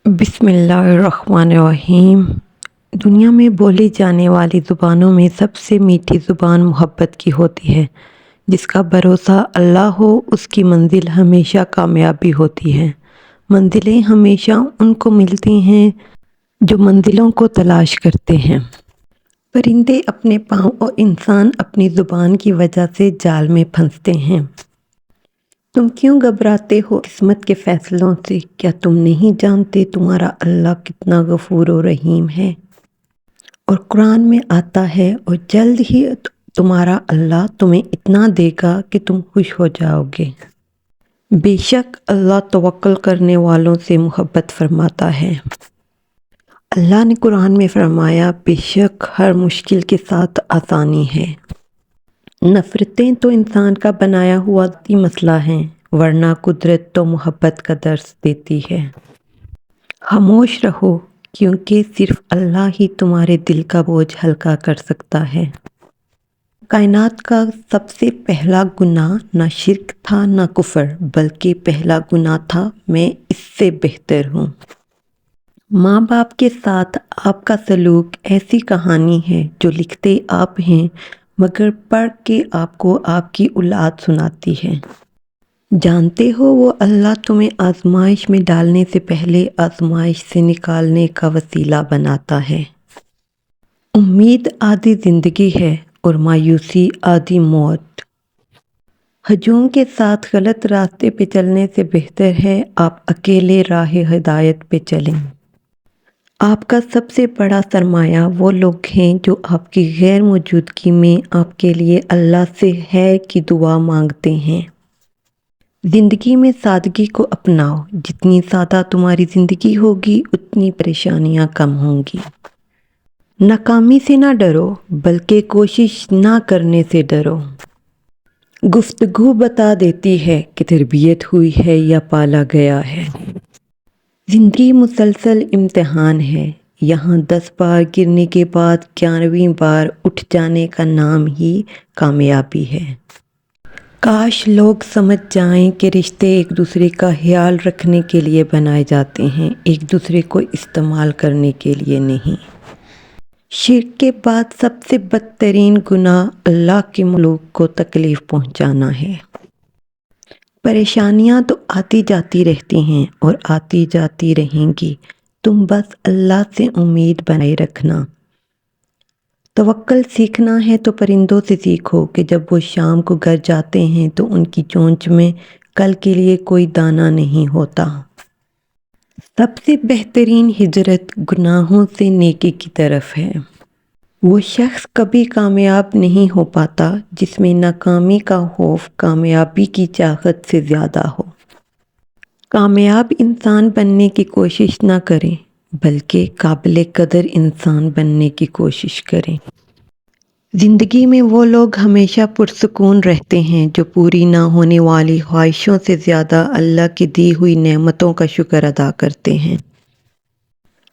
बिस्मिल्लाहिर्रहमानिर्रहीम। दुनिया में बोली जाने वाली ज़ुबानों में सबसे मीठी ज़ुबान मोहब्बत की होती है। जिसका भरोसा अल्लाह हो उसकी मंजिल हमेशा कामयाबी होती है। मंजिलें हमेशा उनको मिलती हैं जो मंजिलों को तलाश करते हैं। परिंदे अपने पाँव और इंसान अपनी ज़ुबान की वजह से जाल में फंसते हैं। तुम क्यों घबराते हो किस्मत के फैसलों से? क्या तुम नहीं जानते तुम्हारा अल्लाह कितना गफूर और रहीम है? और कुरान में आता है, और जल्द ही तुम्हारा अल्लाह तुम्हें इतना देगा कि तुम खुश हो जाओगे। बेशक अल्लाह तवक्कुल करने वालों से मोहब्बत फरमाता है। अल्लाह ने कुरान में फरमाया, बेशक हर मुश्किल के साथ आसानी है। नफ़रतें तो इंसान का बनाया हुआ मसला है, वरना कुदरत तो मोहब्बत का दर्स देती है। खामोश रहो, क्योंकि सिर्फ अल्लाह ही तुम्हारे दिल का बोझ हल्का कर सकता है। कायनात का सबसे पहला गुनाह ना शिर्क था ना कुफर, बल्कि पहला गुनाह था मैं इससे बेहतर हूँ। माँ बाप के साथ आपका सलूक ऐसी कहानी है जो लिखते आप हैं, मगर पढ़ के आपको आपकी औलाद सुनाती है। जानते हो वो अल्लाह तुम्हें आजमाइश में डालने से पहले आजमाइश से निकालने का वसीला बनाता है। उम्मीद आधी ज़िंदगी है और मायूसी आधी मौत। हजूम के साथ गलत रास्ते पे चलने से बेहतर है आप अकेले राह हिदायत पे चलें। आपका सबसे बड़ा सरमाया वो लोग हैं जो आपकी गैर मौजूदगी में आपके लिए अल्लाह से है की दुआ मांगते हैं। ज़िंदगी में सादगी को अपनाओ। जितनी सादा तुम्हारी ज़िंदगी होगी उतनी परेशानियां कम होंगी। नाकामी से ना डरो, बल्कि कोशिश ना करने से डरो। गुफ्तगू बता देती है कि तरबियत हुई है या पाला गया है। ज़िंदगी मुसलसल इम्तिहान है। यहाँ 10 बार गिरने के बाद 11वीं बार उठ जाने का नाम ही कामयाबी है। काश लोग समझ जाएं कि रिश्ते एक दूसरे का ख्याल रखने के लिए बनाए जाते हैं, एक दूसरे को इस्तेमाल करने के लिए नहीं। शिर्क के बाद सबसे बदतरीन गुनाह अल्लाह के मखलूक को तकलीफ़ पहुंचाना है। परेशानियां तो आती जाती रहती हैं और आती जाती रहेंगी। तुम बस अल्लाह से उम्मीद बनाए रखना। तवक्कल सीखना है तो परिंदों से सीखो कि जब वो शाम को घर जाते हैं तो उनकी चोंच में कल के लिए कोई दाना नहीं होता। सबसे बेहतरीन हिजरत गुनाहों से नेकी की तरफ है। वो शख्स कभी कामयाब नहीं हो पाता जिसमें नाकामी का खौफ कामयाबी की चाहत से ज़्यादा हो। कामयाब इंसान बनने की कोशिश ना करें, बल्कि काबिल कदर इंसान बनने की कोशिश करें। ज़िंदगी में वो लोग हमेशा पुरसुकून रहते हैं जो पूरी ना होने वाली ख्वाहिशों से ज़्यादा अल्लाह की दी हुई नेमतों का शुक्र अदा करते हैं।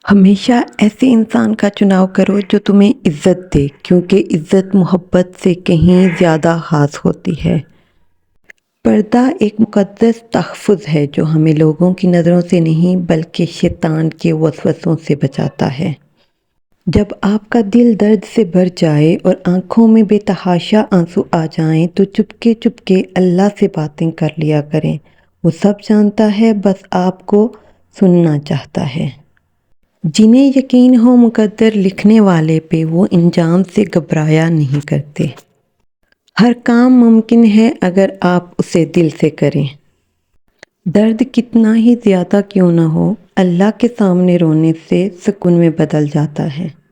हमेशा ऐसे इंसान का चुनाव करो जो तुम्हें इज़्ज़त दे, क्योंकि इज़्ज़त मोहब्बत से कहीं ज़्यादा ख़ास होती है। पर्दा एक मुक़द्दस तहफ़्फ़ुज़ है जो हमें लोगों की नज़रों से नहीं बल्कि शैतान के वसवसों से बचाता है। जब आपका दिल दर्द से भर जाए और आँखों में बेतहाशा आंसू आ जाएं, तो चुपके चुपके अल्लाह से बातें कर लिया करें। वो सब जानता है, बस आपको सुनना चाहता है। जिन्हें यकीन हो मुकद्दर लिखने वाले पे, वो इंजाम से घबराया नहीं करते। हर काम मुमकिन है अगर आप उसे दिल से करें। दर्द कितना ही ज़्यादा क्यों ना हो, अल्लाह के सामने रोने से सुकून में बदल जाता है।